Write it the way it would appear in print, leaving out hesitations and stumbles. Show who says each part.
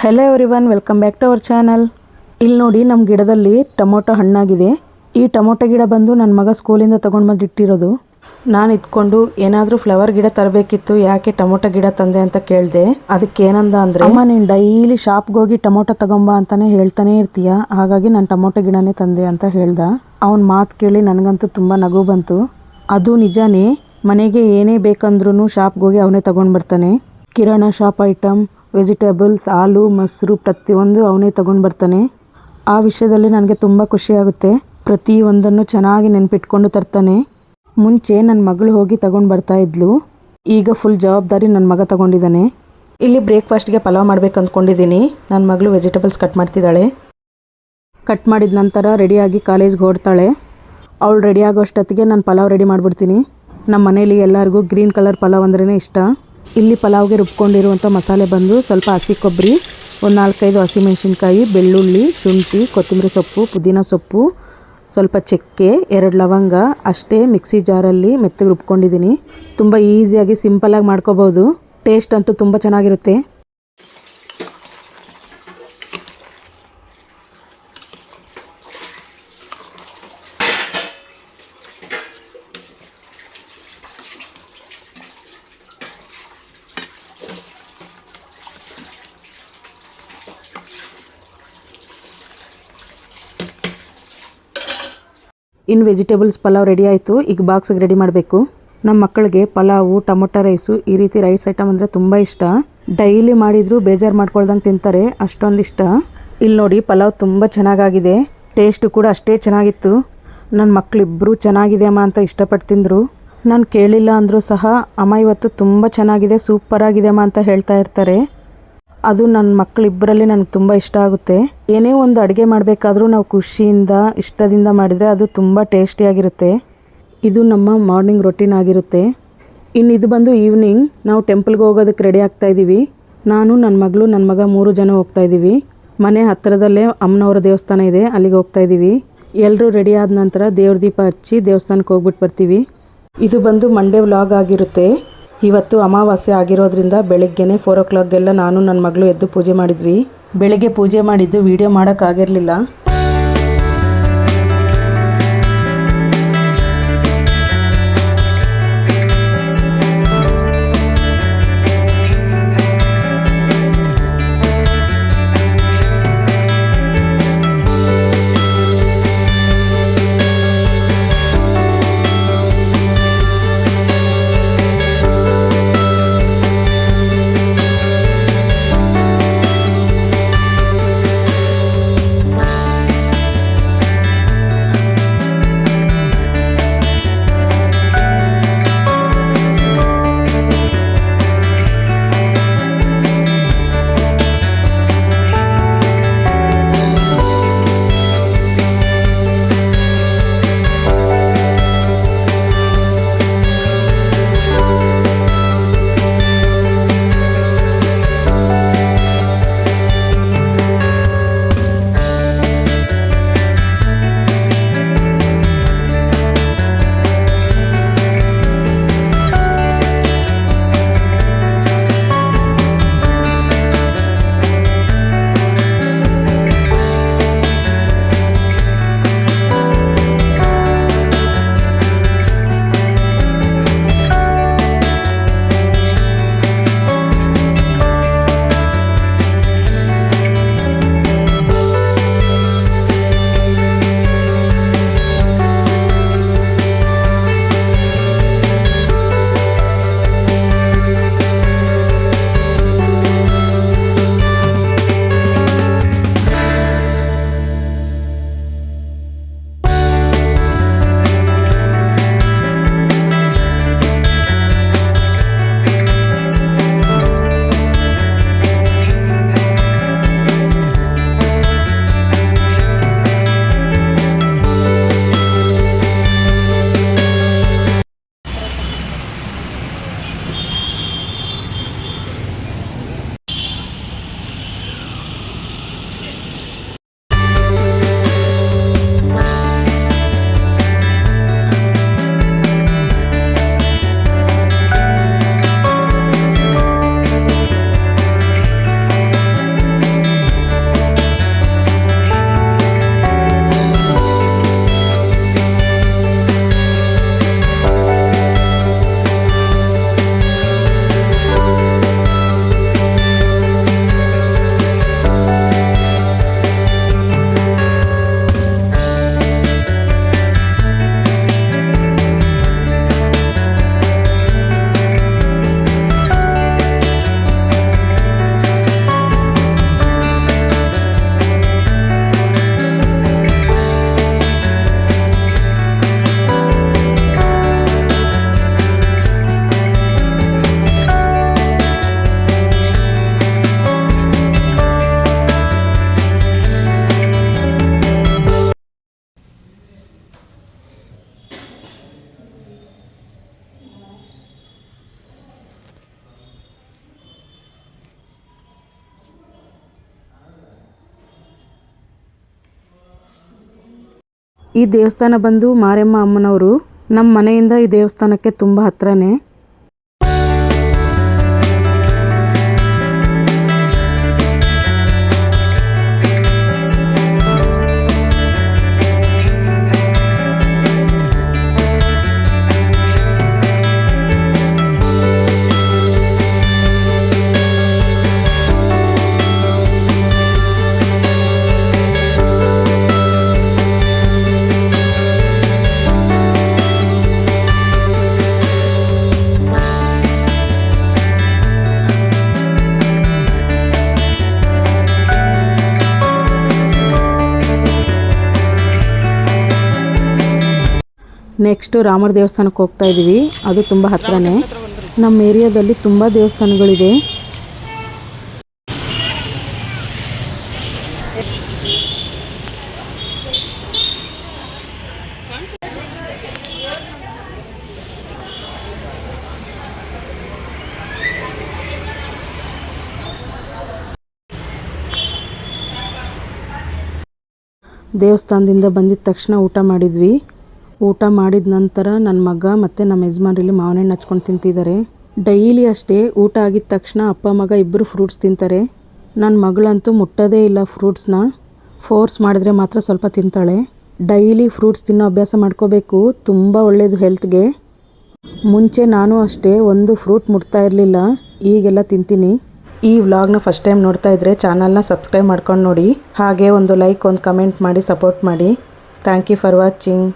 Speaker 1: Hello everyone, welcome back to our channel. ಇಲ್ಲಿ ನೋಡಿ, ನಮ್ಮ ಗಿಡದಲ್ಲಿ ಟೊಮೊಟೊ ಹಣ್ಣಾಗಿದೆ. ಈ ಟೊಮೊಟೊ ಗಿಡ ಬಂದು ನನ್ನ ಮಗ ಸ್ಕೂಲಿಂದ ತೊಗೊಂಡು ಬಂದು ಇಟ್ಟಿರೋದು. ನಾನು ಇದ್ಕೊಂಡು ಏನಾದರೂ ಫ್ಲವರ್ ಗಿಡ ತರಬೇಕಿತ್ತು, ಯಾಕೆ ಟೊಮೊಟೊ ಗಿಡ ತಂದೆ ಅಂತ ಕೇಳಿದೆ. ಅದಕ್ಕೆ ಏನಂದ ಅಂದರೆ, ಅಮ್ಮ ನೀನು ಡೈಲಿ ಶಾಪ್ಗೆ ಹೋಗಿ ಟೊಮೊಟೊ ತಗೊಂಬ ಅಂತಾನೆ ಹೇಳ್ತಾನೆ ಇರ್ತೀಯ, ಹಾಗಾಗಿ ನಾನು ಟೊಮೊಟೊ ಗಿಡನೇ ತಂದೆ ಅಂತ ಹೇಳ್ದ. ಅವನ ಮಾತು ಕೇಳಿ ನನಗಂತೂ ತುಂಬ ನಗು ಬಂತು. ಅದು ನಿಜಾನೇ, ಮನೆಗೆ ಏನೇ ಬೇಕಂದ್ರೂ ಶಾಪ್ಗೆ ಹೋಗಿ ಅವನೇ ತಗೊಂಡು ಬರ್ತಾನೆ. ಕಿರಾಣಾ ಶಾಪ್ ಐಟಮ್, ವೆಜಿಟೇಬಲ್ಸ್, ಹಾಲು, ಮೊಸರು ಪ್ರತಿಯೊಂದು ಅವನೇ ತಗೊಂಡು ಬರ್ತಾನೆ. ಆ ವಿಷಯದಲ್ಲಿ ನನಗೆ ತುಂಬ ಖುಷಿಯಾಗುತ್ತೆ. ಪ್ರತಿಯೊಂದನ್ನು ಚೆನ್ನಾಗಿ ನೆನಪಿಟ್ಕೊಂಡು ತರ್ತಾನೆ. ಮುಂಚೆ ನನ್ನ ಮಗಳು ಹೋಗಿ ತಗೊಂಡು ಬರ್ತಾ ಇದ್ಲು, ಈಗ ಫುಲ್ ಜವಾಬ್ದಾರಿ ನನ್ನ ಮಗ ತಗೊಂಡಿದ್ದಾನೆ. ಇಲ್ಲಿ ಬ್ರೇಕ್ಫಾಸ್ಟ್ಗೆ ಪಲಾವ್ ಮಾಡ್ಬೇಕು ಅಂದ್ಕೊಂಡಿದ್ದೀನಿ. ನನ್ನ ಮಗಳು ವೆಜಿಟೇಬಲ್ಸ್ ಕಟ್ ಮಾಡ್ತಿದ್ದಾಳೆ. ಕಟ್ ಮಾಡಿದ ನಂತರ ರೆಡಿಯಾಗಿ ಕಾಲೇಜ್ಗೆ ಹೊರಡ್ತಾಳೆ. ಅವಳು ರೆಡಿ ಆಗೋಷ್ಟೊತ್ತಿಗೆ ನಾನು ಪಲಾವ್ ರೆಡಿ ಮಾಡಿಬಿಡ್ತೀನಿ. ನಮ್ಮ ಮನೇಲಿ ಎಲ್ಲರಿಗೂ ಗ್ರೀನ್ ಕಲರ್ ಪಲಾವ್ ಅಂದ್ರೇ ಇಷ್ಟ. ಇಲ್ಲಿ ಪಲಾವ್ಗೆ ರುಬ್ಕೊಂಡಿರುವಂಥ ಮಸಾಲೆ ಬಂದು ಸ್ವಲ್ಪ ಹಸಿ ಕೊಬ್ಬರಿ, ಒಂದು 4-5 ಹಸಿಮೆಣಸಿನ್ಕಾಯಿ, ಬೆಳ್ಳುಳ್ಳಿ, ಶುಂಠಿ, ಕೊತ್ತಂಬರಿ ಸೊಪ್ಪು, ಪುದೀನ ಸೊಪ್ಪು, ಸ್ವಲ್ಪ ಚಕ್ಕೆ, 2 ಲವಂಗ ಅಷ್ಟೇ ಮಿಕ್ಸಿ ಜಾರಲ್ಲಿ ಮೆತ್ತಗೆ ರುಬ್ಕೊಂಡಿದ್ದೀನಿ. ತುಂಬ ಈಸಿಯಾಗಿ ಸಿಂಪಲಾಗಿ ಮಾಡ್ಕೋಬೋದು. ಟೇಸ್ಟ್ ಅಂತೂ ತುಂಬ ಚೆನ್ನಾಗಿರುತ್ತೆ. ಇನ್ನು ವೆಜಿಟೇಬಲ್ಸ್ ಪಲಾವ್ ರೆಡಿ ಆಯಿತು. ಈಗ ಬಾಕ್ಸಿಗೆ ರೆಡಿ ಮಾಡಬೇಕು. ನಮ್ಮ ಮಕ್ಕಳಿಗೆ ಪಲಾವು, ಟೊಮೊಟೊ ರೈಸು, ಈ ರೀತಿ ರೈಸ್ ಐಟಮ್ ಅಂದರೆ ತುಂಬ ಇಷ್ಟ. ಡೈಲಿ ಮಾಡಿದರೂ ಬೇಜಾರು ಮಾಡ್ಕೊಳ್ದಂಗೆ ತಿಂತಾರೆ, ಅಷ್ಟೊಂದು ಇಷ್ಟ. ಇಲ್ಲಿ ನೋಡಿ, ಪಲಾವ್ ತುಂಬ ಚೆನ್ನಾಗಾಗಿದೆ. ಟೇಸ್ಟು ಕೂಡ ಅಷ್ಟೇ ಚೆನ್ನಾಗಿತ್ತು. ನನ್ನ ಮಕ್ಕಳಿಬ್ಬರು ಚೆನ್ನಾಗಿದೆ ಅಮ್ಮ ಅಂತ ಇಷ್ಟಪಟ್ಟು ತಿಂದರು. ನಾನು ಕೇಳಿಲ್ಲ ಅಂದರೂ ಸಹ ಅಮ್ಮ ಇವತ್ತು ತುಂಬ ಚೆನ್ನಾಗಿದೆ, ಸೂಪರಾಗಿದೆ ಅಮ್ಮ ಅಂತ ಹೇಳ್ತಾ ಇರ್ತಾರೆ. ಅದು ನನ್ನ ಮಕ್ಕಳಿಬ್ಬರಲ್ಲಿ ನನಗೆ ತುಂಬ ಇಷ್ಟ ಆಗುತ್ತೆ. ಏನೇ ಒಂದು ಅಡುಗೆ ಮಾಡಬೇಕಾದ್ರೂ ನಾವು ಖುಷಿಯಿಂದ, ಇಷ್ಟದಿಂದ ಮಾಡಿದರೆ ಅದು ತುಂಬ ಟೇಸ್ಟಿಯಾಗಿರುತ್ತೆ. ಇದು ನಮ್ಮ ಮಾರ್ನಿಂಗ್ ರೊಟೀನ್ ಆಗಿರುತ್ತೆ. ಇನ್ನು ಇದು ಬಂದು ಈವ್ನಿಂಗ್ ನಾವು ಟೆಂಪಲ್ಗೆ ಹೋಗೋದಕ್ಕೆ ರೆಡಿ ಆಗ್ತಾಯಿದ್ದೀವಿ. ನಾನು, ನನ್ನ ಮಗಳು, ನನ್ನ ಮಗ 3 ಜನ ಹೋಗ್ತಾಯಿದ್ದೀವಿ. ಮನೆ ಹತ್ತಿರದಲ್ಲೇ ಅಮ್ಮನವರ ದೇವಸ್ಥಾನ ಇದೆ, ಅಲ್ಲಿಗೆ ಹೋಗ್ತಾಯಿದ್ದೀವಿ. ಎಲ್ಲರೂ ರೆಡಿ ಆದ ನಂತರ ದೇವ್ರ ದೀಪ ಹಚ್ಚಿ ದೇವಸ್ಥಾನಕ್ಕೆ ಹೋಗ್ಬಿಟ್ಟು ಬರ್ತೀವಿ. ಇದು ಬಂದು ಮಂಡೇ ವ್ಲಾಗ್ ಆಗಿರುತ್ತೆ. ಇವತ್ತು ಅಮಾವಾಸ್ಯೆ ಆಗಿರೋದ್ರಿಂದ ಬೆಳಗ್ಗೆನೇ 4 o'clockಗೆಲ್ಲ ನಾನು ನನ್ನ ಮಗಳು ಎದ್ದು ಪೂಜೆ ಮಾಡಿದ್ವಿ. ಬೆಳಗ್ಗೆ ಪೂಜೆ ಮಾಡಿದ್ದು ವಿಡಿಯೋ ಮಾಡೋಕ್ಕಾಗಿರಲಿಲ್ಲ. ಈ ದೇವಸ್ಥಾನ ಬಂದು ಮಾರಮ್ಮ ಅಮ್ಮನವರು. ನಮ್ಮ ಮನೆಯಿಂದ ಈ ದೇವಸ್ಥಾನಕ್ಕೆ ತುಂಬ ಹತ್ರನೇ. ನೆಕ್ಸ್ಟು ರಾಮರ ದೇವಸ್ಥಾನಕ್ಕೆ ಹೋಗ್ತಾ ಇದ್ದೀವಿ. ಅದು ತುಂಬ ಹತ್ರನೇ. ನಮ್ಮ ಏರಿಯಾದಲ್ಲಿ ತುಂಬ ದೇವಸ್ಥಾನಗಳಿದೆ. ದೇವಸ್ಥಾನದಿಂದ ಬಂದಿದ ತಕ್ಷಣ ಊಟ ಮಾಡಿದ್ವಿ. ಊಟ ಮಾಡಿದ ನಂತರ ನನ್ನ ಮಗ ಮತ್ತು ನಮ್ಮ ಯಜಮಾನ್ರಲ್ಲಿ ಮಾವಿನ ಹಣ್ಣು ಹಚ್ಕೊಂಡು ತಿಂತಿದ್ದಾರೆ. ಡೈಲಿ ಅಷ್ಟೇ ಊಟ ಆಗಿದ ತಕ್ಷಣ ಅಪ್ಪ ಮಗ ಇಬ್ಬರು ಫ್ರೂಟ್ಸ್ ತಿಂತಾರೆ. ನನ್ನ ಮಗಳಂತೂ ಮುಟ್ಟೋದೇ ಇಲ್ಲ ಫ್ರೂಟ್ಸ್ನ. ಫೋರ್ಸ್ ಮಾಡಿದ್ರೆ ಮಾತ್ರ ಸ್ವಲ್ಪ ತಿಂತಾಳೆ. ಡೈಲಿ ಫ್ರೂಟ್ಸ್ ತಿನ್ನೋ ಅಭ್ಯಾಸ ಮಾಡ್ಕೋಬೇಕು, ತುಂಬ ಒಳ್ಳೆಯದು ಹೆಲ್ತ್ಗೆ. ಮುಂಚೆ ನಾನು ಅಷ್ಟೇ ಒಂದು ಫ್ರೂಟ್ ಮುಟ್ತಾ ಇರಲಿಲ್ಲ, ಈಗೆಲ್ಲ ತಿಂತೀನಿ. ಈ ವ್ಲಾಗ್ನ ಫಸ್ಟ್ ಟೈಮ್ ನೋಡ್ತಾ ಇದ್ದರೆ ಚಾನಲ್ನ ಸಬ್ಸ್ಕ್ರೈಬ್ ಮಾಡ್ಕೊಂಡು ನೋಡಿ. ಹಾಗೆ ಒಂದು ಲೈಕ್, ಒಂದು ಕಮೆಂಟ್ ಮಾಡಿ ಸಪೋರ್ಟ್ ಮಾಡಿ. Thank you for watching.